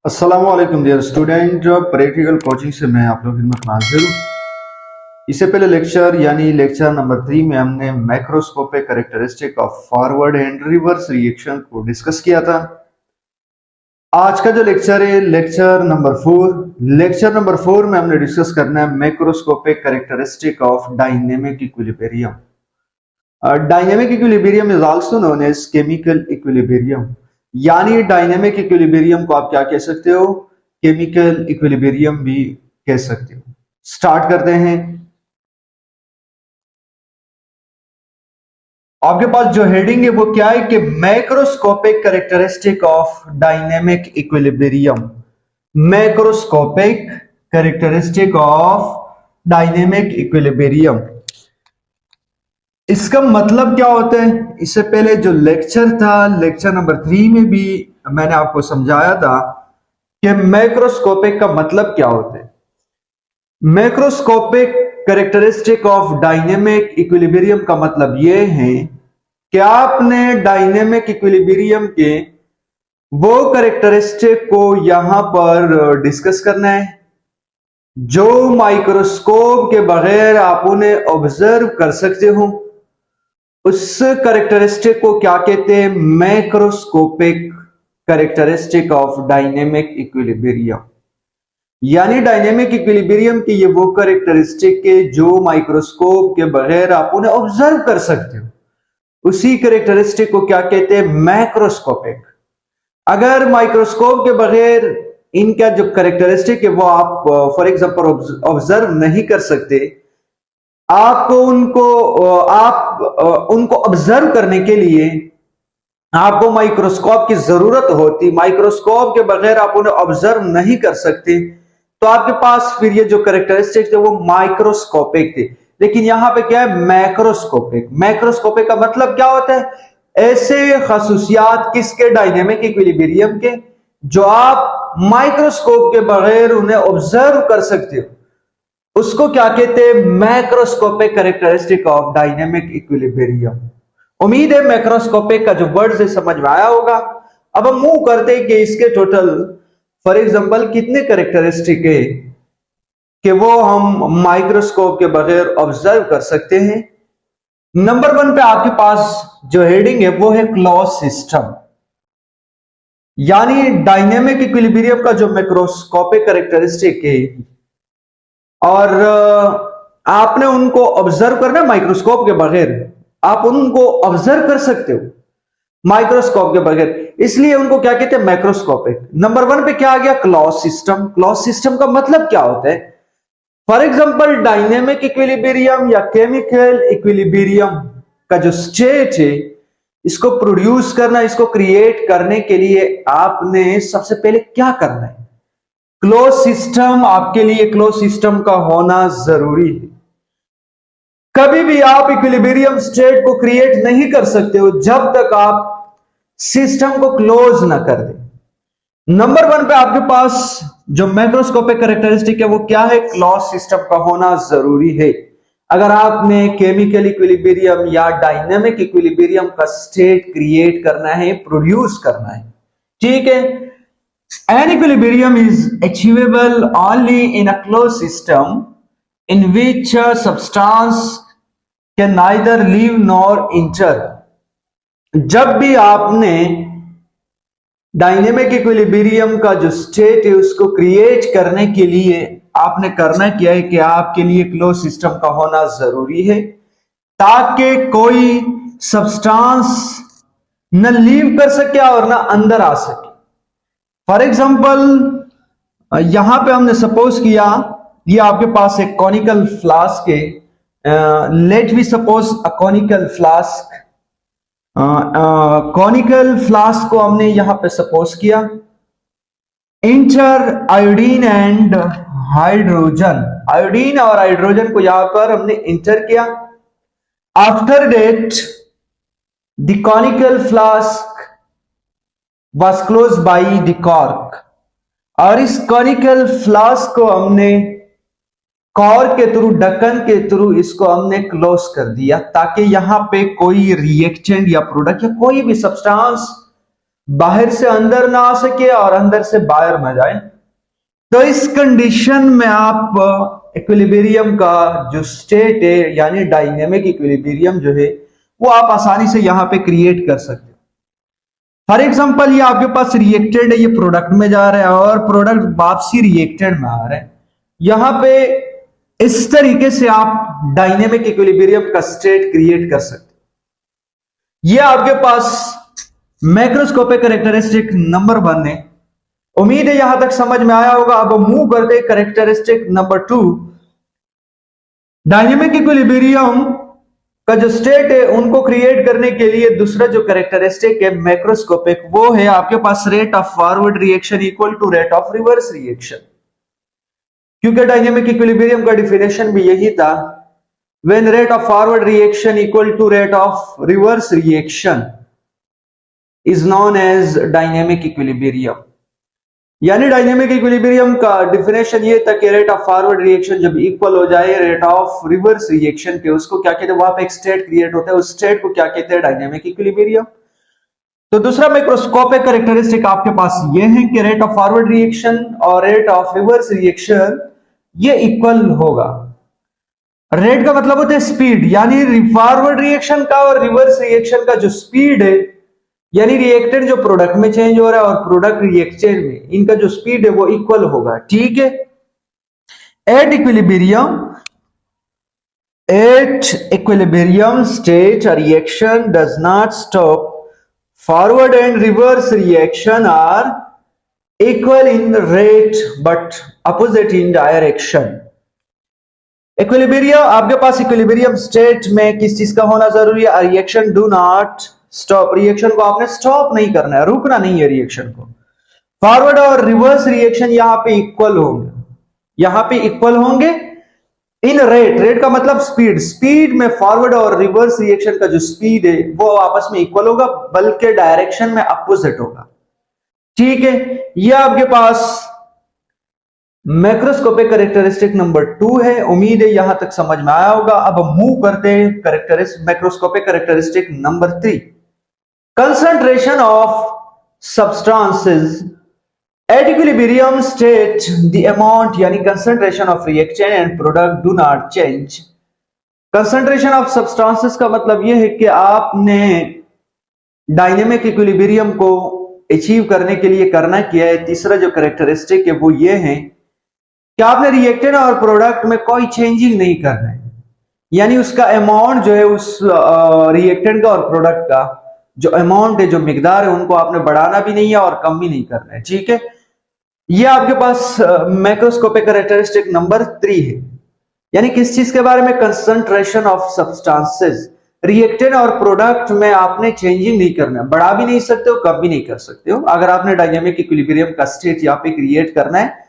अस्सलाम वालेकुम dear student. Practical coaching से मैं आप लोग की खिदमत में हाजिर हूँ। इससे पहले लेक्चर नंबर 3 में हमने macroscopic characteristic of forward and reverse reaction को डिस्कस किया था। आज का जो लेक्चर है लेक्चर नंबर 4 में हमने डिस्कस करना है macroscopic characteristic of dynamic equilibrium. Dynamic equilibrium is also known as chemical equilibrium, यानी डायनेमिक इक्विलिब्रियम को आप क्या कह सकते हो, केमिकल इक्विलिब्रियम भी कह सकते हो। स्टार्ट करते हैं। आपके पास जो हेडिंग है वो क्या है कि macroscopic characteristic of dynamic equilibrium. Macroscopic characteristic of dynamic equilibrium, इसका मतलब क्या होता है? इससे पहले जो लेक्चर था, लेक्चर नंबर 3 में भी मैंने आपको समझाया था कि मैक्रोस्कोपिक का मतलब क्या होता है। Macroscopic characteristic of dynamic equilibrium का मतलब यह है कि आपने डायनेमिक इक्विलिब्रियम के वो कैरेक्टरिस्टिक को यहां पर डिस्कस करना है जो माइक्रोस्कोप के बगैर आप उन्हें ऑब्जर्व कर सकते हो। उस कैरेक्टरिस्टिक को क्या कहते हैं? Macroscopic characteristic of dynamic equilibrium. यानी डायनेमिक इक्विलिब्रियम की ये वो कैरेक्टरिस्टिक है जो माइक्रोस्कोप के बगैर आप उन्हें ऑब्जर्व कर सकते हो। उसी कैरेक्टरिस्टिक को क्या कहते हैं? मैक्रोस्कोपिक। अगर माइक्रोस्कोप के बगैर इनका जो कैरेक्टरिस्टिक है वो आप फॉर एग्जांपल ऑब्जर्व नहीं कर सकते, आपको उनको ऑब्जर्व करने के लिए आपको माइक्रोस्कोप की जरूरत होती। माइक्रोस्कोप के बगैर आप उन्हें ऑब्जर्व नहीं कर सकते, तो आपके पास फिर ये जो कैरेक्टरिस्टिक्स थे वो माइक्रोस्कोपिक थे। लेकिन यहां पे क्या है? मैक्रोस्कोपिक। मैक्रोस्कोपिक का मतलब क्या होता है? ऐसे खसूसियात किसके? डायनेमिक इक्विलिब्रियम के, जो आप माइक्रोस्कोप के बगैर उन्हें ऑब्जर्व कर सकते हो। उसको क्या कहते हैं? Macroscopic characteristic of dynamic equilibrium. उम्मीद है मैक्रोस्कोपिक का जो वर्ड है समझ में आया होगा। अब हम मूव करते हैं कि इसके टोटल फॉर एग्जांपल कितने कैरेक्टरिस्टिक है कि वो हम माइक्रोस्कोप के बगैर ऑब्जर्व कर सकते हैं। नंबर 1 पे आपके पास जो हेडिंग है वो है क्लोज सिस्टम, यानी डायनेमिक इक्विलिब्रियम का जो मैक्रोस्कोपिक कैरेक्टरिस्टिक है और आपने उनको ऑब्जर्व करना है माइक्रोस्कोप के बगैर। आप उनको ऑब्जर्व कर सकते हो माइक्रोस्कोप के बगैर, इसलिए उनको क्या कहते हैं? मैक्रोस्कोपिक। नंबर 1 पे क्या आ गया? Close system. क्लोज सिस्टम का मतलब क्या होता है? फॉर एग्जांपल डायनेमिक इक्विलिब्रियम या केमिकल इक्विलिब्रियम का जो स्टेट है, इसको प्रोड्यूस करना, इसको क्रिएट करने के लिए आपने सबसे पहले क्या करना है? Close system. आपके लिए क्लोज सिस्टम का होना जरूरी है। कभी भी आप इक्विलिब्रियम स्टेट को क्रिएट नहीं कर सकते हो जब तक आप सिस्टम को क्लोज ना कर दें। नंबर 1 पे आपके पास जो मैक्रोस्कोपिक कैरेक्टरिस्टिक है वो क्या है? क्लोज सिस्टम का होना जरूरी है। अगर आपने केमिकल इक्विलिब्रियम या डायनेमिक इक्विलिब्रियम का स्टेट क्रिएट करना है, प्रोड्यूस करना है, ठीक है। An equilibrium is achievable only in a closed system in which a substance can neither leave nor enter. जब भी आपने डायनेमिक इक्विलिब्रियम का जो स्टेट है उसको क्रिएट करने के लिए आपने करना क्या है कि आपके लिए क्लोज सिस्टम का होना जरूरी है, ताकि कोई सब्सटेंस न लीव कर सके और ना अंदर आ सके। फॉर एग्जाम्पल यहां पे हमने सपोज किया ये आपके पास एक कॉनिकल फ्लास्क है। Let we suppose a conical flask. Conical flask को हमने यहां पे सपोज किया। Enter iodine and hydrogen. Iodine और हाइड्रोजन को यहां पर हमने इंटर किया। After that the conical flask was closed by the cork, और इस कॉनिकल फ्लास्क को हमने कॉर्क के थ्रू, ढक्कन के थ्रू इसको हमने क्लोज कर दिया, ताकि यहां पे कोई रिएक्टेंट या प्रोडक्ट या कोई भी सब्सटेंस बाहर से अंदर ना आ सके और अंदर से बाहर ना जाए। तो इस कंडीशन में आप इक्विलिब्रियम का जो स्टेट है यानी डायनेमिक इक्विलिब्रियम जो है वो आप आसानी से यहां पे क्रिएट कर सकते हो। फॉर एग्जांपल ये आपके पास रिएक्टेंट है, ये प्रोडक्ट में जा रहा है और प्रोडक्ट वापसी रिएक्टेंट में आ रहा है। यहां पे इस तरीके से आप डायनेमिक इक्विलिब्रियम का स्टेट क्रिएट कर सकते हो। ये आपके पास मैक्रोस्कोपिक कैरेक्टरिस्टिक नंबर 1 है। उम्मीद है यहां तक समझ में आया होगा। अब मूव करते कैरेक्टरिस्टिक नंबर 2। डायनेमिक इक्विलिब्रियम का जो स्टेट है उनको क्रिएट करने के लिए दूसरा जो कैरेक्टरिस्टिक है मैक्रोस्कोपिक, वो है आपके पास rate of forward reaction equal to rate of reverse reaction. क्योंकि डायनेमिक इक्विलिब्रियम का डिफिनेशन भी यही था, when rate of forward reaction equal to rate of reverse reaction is known as dynamic equilibrium. यानी डायनेमिक इक्विलिब्रियम का definition ये था कि रेट ऑफ फॉरवर्ड रिएक्शन जब इक्वल हो जाए रेट ऑफ रिवर्स रिएक्शन के, उसको क्या कहते हैं, वहां पे एक स्टेट क्रिएट होता है, उस स्टेट को क्या कहते हैं, डायनेमिक इक्विलिब्रियम। तो दूसरा मैक्रोस्कोपिक कैरेक्टरिस्टिक आपके पास ये है कि रेट ऑफ फॉरवर्ड रिएक्शन और रेट ऑफ रिवर्स रिएक्शन ये इक्वल होगा। रेट का मतलब होता है स्पीड, यानी फॉरवर्ड रिएक्शन का और रिवर्स रिएक्शन का जो स्पीड है, यानी रिएक्टेंट जो प्रोडक्ट में चेंज हो रहा है और प्रोडक्ट रिएक्टेंट में, इनका जो स्पीड है वो इक्वल होगा। ठीक है। At equilibrium state reaction does not stop, forward and reverse reaction are equal in rate but opposite in direction. Equilibrium आपके पास इक्विलिब्रियम स्टेट में किस चीज का होना जरूरी है, reaction do not stop, reaction को आपने स्टॉप नहीं करना है, रुकना नहीं है रिएक्शन को। फॉरवर्ड और रिवर्स रिएक्शन यहां पे इक्वल होंगे, यहां पे इक्वल होंगे इन रेट, रेट का मतलब स्पीड, स्पीड में फॉरवर्ड और रिवर्स रिएक्शन का जो स्पीड है वो आपस में इक्वल होगा, बल्कि डायरेक्शन में अपोजिट होगा। ठीक है। ये आपके पास मैक्रोस्कोपिक कैरेक्टरिस्टिक नंबर 2 है। उम्मीद है यहां तक समझ में आया होगा। अब मूव करते हैं macroscopic characteristic number 3। Concentration of substances at equilibrium state, the amount यानी concentration of reactant and product do not change। concentration of substances का मतलब यह है कि आपने डायनेमिक इक्विलिब्रियम को अचीव करने के लिए करना क्या है। तीसरा जो कैरेक्टरिस्टिक है वो ये है कि आपने रिएक्टेंट और प्रोडक्ट में कोई चेंजिंग नहीं करना है, यानी उसका अमाउंट जो है उस रिएक्टेंट का और प्रोडक्ट का जो अमाउंट है, जो मिकदार है, उनको आपने बढ़ाना भी नहीं है और कम भी नहीं करना है। ठीक है। ये आपके पास मैक्रोस्कोपिक कैरेक्टरिस्टिक नंबर 3 है। यानी किस चीज के बारे में, कंसंट्रेशन ऑफ सब्सटेंसेस, रिएक्टेंट और प्रोडक्ट में आपने चेंजिंग नहीं करना है, बढ़ा भी नहीं सकते हो, कम भी नहीं कर सकते हो। अगर आपने डायनेमिक इक्विलिब्रियम का स्टेट यहाँ पे क्रिएट करना है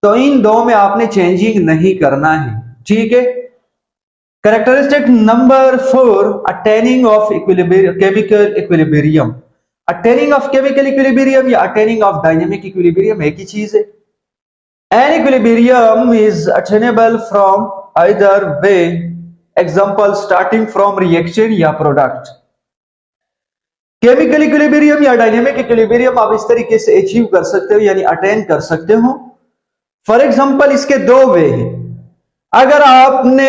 तो इन दो में आपने चेंजिंग नहीं करना है। ठीक है। Characteristic number 4, attaining of chemical equilibrium. Attaining of chemical equilibrium या अटेनिंग ऑफ डायनेमिक इक्विलिब्रियम एक ही चीज है। An equilibrium is attainable from either way, example starting from reaction या प्रोडक्ट। केमिकल इक्विलिब्रियम या डायनेमिक इक्विलिब्रियम आप इस तरीके से अचीव कर सकते हो, यानी अटेन कर सकते हो। फॉर एग्जांपल इसके दो वे हैं। अगर आपने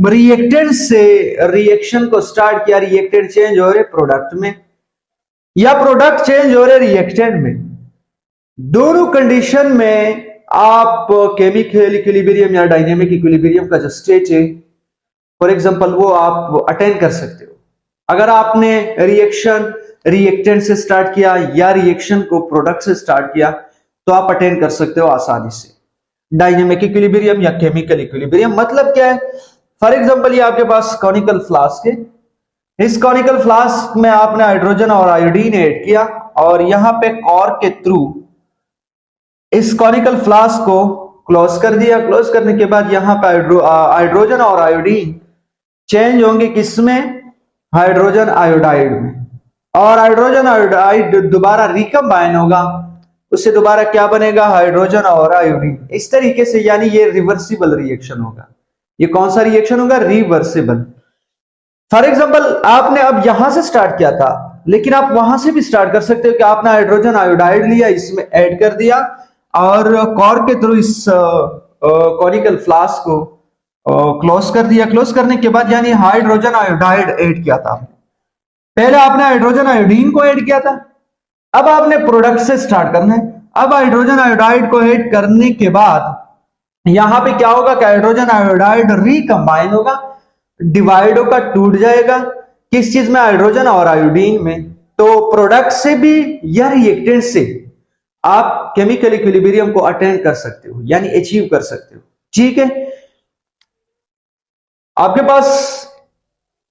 रिएक्टेंट से रिएक्शन को स्टार्ट किया, रिएक्टेंट चेंज हो रहे प्रोडक्ट में या प्रोडक्ट चेंज हो रहे रिएक्टेंट में, दोनों कंडीशन में आप केमिकल इक्विलिब्रियम या डायनेमिक इक्विलिब्रियम का जो स्टेट है फॉर एग्जांपल वो आप अटेन कर सकते हो। अगर आपने रिएक्शन रिएक्टेंट से स्टार्ट किया या रिएक्शन को प्रोडक्ट से स्टार्ट किया तो आप अटेन कर सकते हो आसानी से डायनेमिक इक्विलिब्रियम या केमिकल इक्विलिब्रियम। मतलब क्या है, फॉर एग्जांपल ये आपके पास कॉनिकल फ्लास्क है। इस कॉनिकल फ्लास्क में आपने हाइड्रोजन और आयोडीन ऐड किया और यहां पे कॉर्क के थ्रू इस कॉनिकल फ्लास्क को क्लोज कर दिया। क्लोज करने के बाद यहां पे हाइड्रोजन और आयोडीन चेंज होंगे किसमें, हाइड्रोजन आयोडाइड में, और हाइड्रोजन आयोडाइड दोबारा रिकम्बाइन होगा, उससे दोबारा क्या बनेगा, हाइड्रोजन और आयोडीन। इस तरीके से, यानी ये रिवर्सिबल रिएक्शन होगा। ये कौन सा रिएक्शन होगा, रिवर्सिबल। फॉर एग्जांपल आपने अब यहां से स्टार्ट किया था, लेकिन आप वहां से भी स्टार्ट कर सकते हो कि आपने हाइड्रोजन आयोडाइड लिया, इसमें ऐड कर दिया और कॉर्क के थ्रू इस कॉनिकल फ्लास्क को क्लोज कर दिया। क्लोज करने के बाद यानी हाइड्रोजन आयोडाइड ऐड किया था। पहले आपने हाइड्रोजन आयोडीन को ऐड किया था, अब आपने प्रोडक्ट से स्टार्ट करना है। अब हाइड्रोजन आयोडाइड को ऐड करने के बाद यहां पे क्या होगा कि हाइड्रोजन आयोडाइड रिकंबाइन होगा, डिवाइड होगा, टूट जाएगा। किस चीज में? हाइड्रोजन और आयोडीन में। तो प्रोडक्ट से भी या रिएक्टेंट से आप केमिकल इक्विलिब्रियम को अटेंड कर सकते हो, यानी अचीव कर सकते हो। ठीक है, आपके पास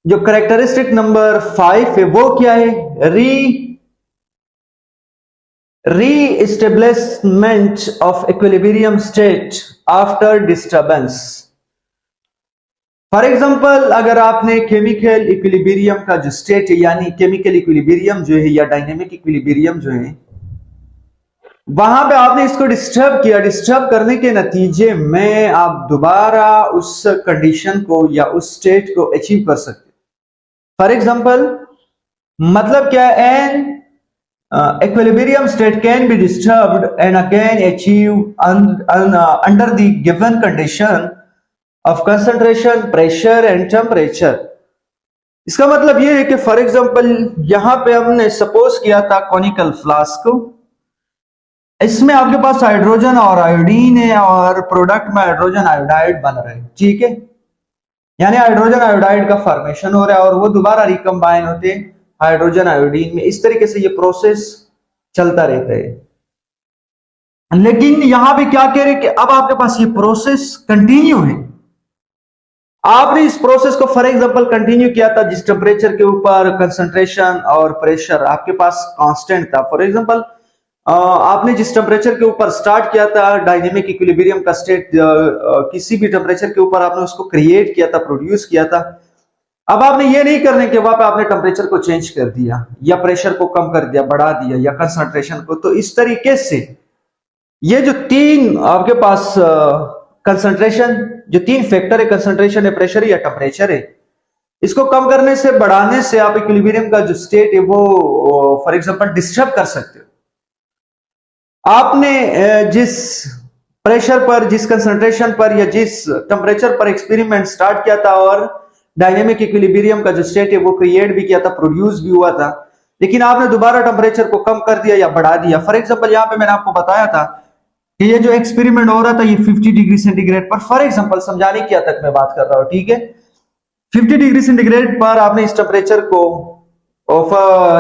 जो कैरेक्टरिस्टिक नंबर 5 है वो क्या है? Reestablishment of equilibrium state after disturbance. For example, अगर आपने केमिकल इक्विलिब्रियम का जो स्टेट है, यानी केमिकल इक्विलिब्रियम जो है या डायनेमिक इक्विलिब्रियम जो है, वहां पे आपने इसको डिस्टर्ब किया। डिस्टर्ब करने के नतीजे में आप दोबारा उस कंडीशन को या उस स्टेट को अचीव कर सकते। फॉर एग्जाम्पल, मतलब क्या? An equilibrium state can be disturbed and again achieved under the given condition of concentration, pressure and temperature. इसका मतलब ये है कि फॉर एग्जांपल यहां पे हमने सपोज किया था कॉनिकल फ्लास्क को, इसमें आपके पास हाइड्रोजन और आयोडीन है और प्रोडक्ट में हाइड्रोजन आयोडाइड बन रहा है। ठीक है, यानी हाइड्रोजन आयोडाइड का फॉर्मेशन हो रहा है और वो दोबारा रिकंबाइन होते हैं हाइड्रोजन आयोडीन में। इस तरीके से ये प्रोसेस चलता रहता है। लेकिन यहां पे क्या कह रहे हैं कि अब आपके पास ये प्रोसेस कंटिन्यू है। आपने इस प्रोसेस को फॉर एग्जांपल कंटिन्यू किया था जिस टेम्परेचर के ऊपर कंसंट्रेशन और प्रेशर आपके पास कांस्टेंट था। फॉर एग्जांपल, आपने जिस टेम्परेचर के ऊपर स्टार्ट किया था डायनेमिक इक्विलिब्रियम का स्टेट, किसी भी टेम्परेचर के ऊपर आपने उसको क्रिएट किया था, प्रोड्यूस किया था। अब आपने ये नहीं करने के वहां पे आपने टेम्परेचर को चेंज कर दिया या प्रेशर को कम कर दिया, बढ़ा दिया, या कंसंट्रेशन को। तो इस तरीके से ये जो तीन आपके पास कंसंट्रेशन, जो तीन फैक्टर है, कंसंट्रेशन है, प्रेशर है या टेम्परेचर है, इसको कम करने से, बढ़ाने से आप इक्विलिब्रियम का जो स्टेट है वो फॉर एग्जांपल डिस्टर्ब कर सकते हो। आपने जिस प्रेशर पर, जिस कंसंट्रेशन पर या जिस टेम्परेचर पर एक्सपेरिमेंट स्टार्ट किया था और डायनेमिक इक्विलिब्रियम का जो स्टेट है वो क्रिएट भी किया था, प्रोड्यूस भी हुआ था, लेकिन आपने दोबारा टेम्परेचर को कम कर दिया या बढ़ा दिया। फॉर एग्जांपल, यहां पे मैंने आपको बताया था कि ये जो एक्सपेरिमेंट हो रहा था ये 50 डिग्री सेंटीग्रेड पर, फॉर एग्जांपल समझाने की हद तक मैं बात कर रहा हूं। ठीक है, 50 डिग्री सेंटीग्रेड पर आपने इस टेम्परेचर को,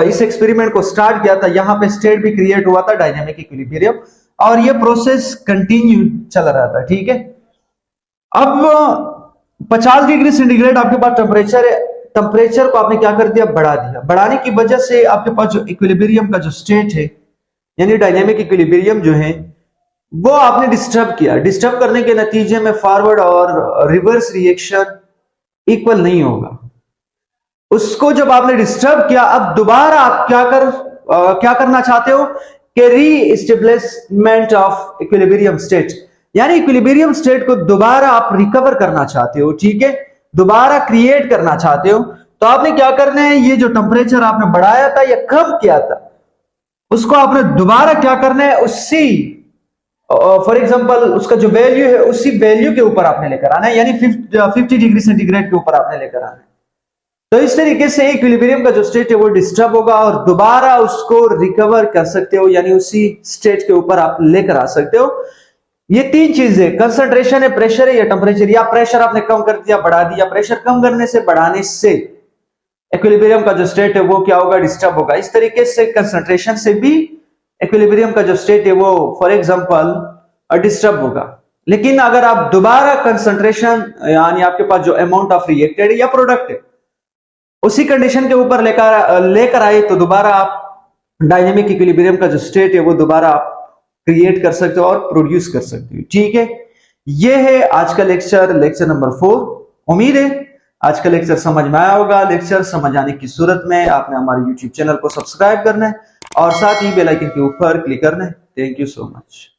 इस एक्सपेरिमेंट को स्टार्ट किया था। यहां पे स्टेट भी क्रिएट हुआ था डायनेमिक इक्विलिब्रियम और ये प्रोसेस कंटिन्यू चल रहा था। ठीक है, अब 50 डिग्री सेंटीग्रेड आपके पास टेम्परेचर है, टेम्परेचर को आपने क्या कर दिया? बढ़ा दिया। बढ़ाने की वजह से आपके पास जो इक्विलिब्रियम का जो स्टेट है, यानी डायनेमिक इक्विलिब्रियम जो है, वो आपने डिस्टर्ब किया। डिस्टर्ब करने के नतीजे में फॉरवर्ड और रिवर्स रिएक्शन इक्वल नहीं होगा। उसको जब आपने डिस्टर्ब किया, अब दोबारा आप क्या करना चाहते हो कि री-एस्टेब्लिशमेंट ऑफ इक्विलिब्रियम स्टेट, यानी इक्विलिब्रियम स्टेट को दोबारा आप रिकवर करना चाहते हो। ठीक है, दोबारा क्रिएट करना चाहते हो। तो आपने क्या करना है? ये जो टेम्परेचर आपने बढ़ाया था या कम किया था, उसको आपने दोबारा क्या करना है? उसी फॉर एग्जांपल उसका जो वैल्यू है उसी वैल्यू के ऊपर आपने लेकर आना है, यानी 50 डिग्री सेंटीग्रेड के ऊपर आपने लेकर आना है। तो इस तरीके से इक्विलिब्रियम का जो स्टेट है वो डिस्टर्ब होगा और दोबारा उसको रिकवर कर सकते हो, यानी उसी स्टेट के ऊपर आप लेकर आ सकते हो। ये तीन चीजें, कंसंट्रेशन है, प्रेशर है या टेम्परेचर। या प्रेशर आपने कम कर दिया, बढ़ा दिया। प्रेशर कम करने से, बढ़ाने से इक्विलिब्रियम का जो स्टेट है वो क्या होगा? डिस्टर्ब होगा। इस तरीके से कंसंट्रेशन से भी इक्विलिब्रियम का जो स्टेट है वो फॉर एग्जांपल डिस्टर्ब होगा। लेकिन अगर आप दोबारा कंसंट्रेशन, यानी आपके पास जो अमाउंट ऑफ रिएक्टेड या प्रोडक्ट है, उसी कंडीशन के ऊपर लेकर आए, तो दोबारा आप डायनेमिक इक्विलिब्रियम का जो स्टेट है वो दोबारा आप क्रिएट कर सकते हो और प्रोड्यूस कर सकते हो। ठीक है, ये है आज का लेक्चर नंबर 4। उम्मीद है आज का लेक्चर समझ में आया होगा। लेक्चर समझ आने की सूरत में आपने हमारे YouTube चैनल को सब्सक्राइब करना है और साथ ही बेल आइकन के ऊपर क्लिक करना है। Thank you so much.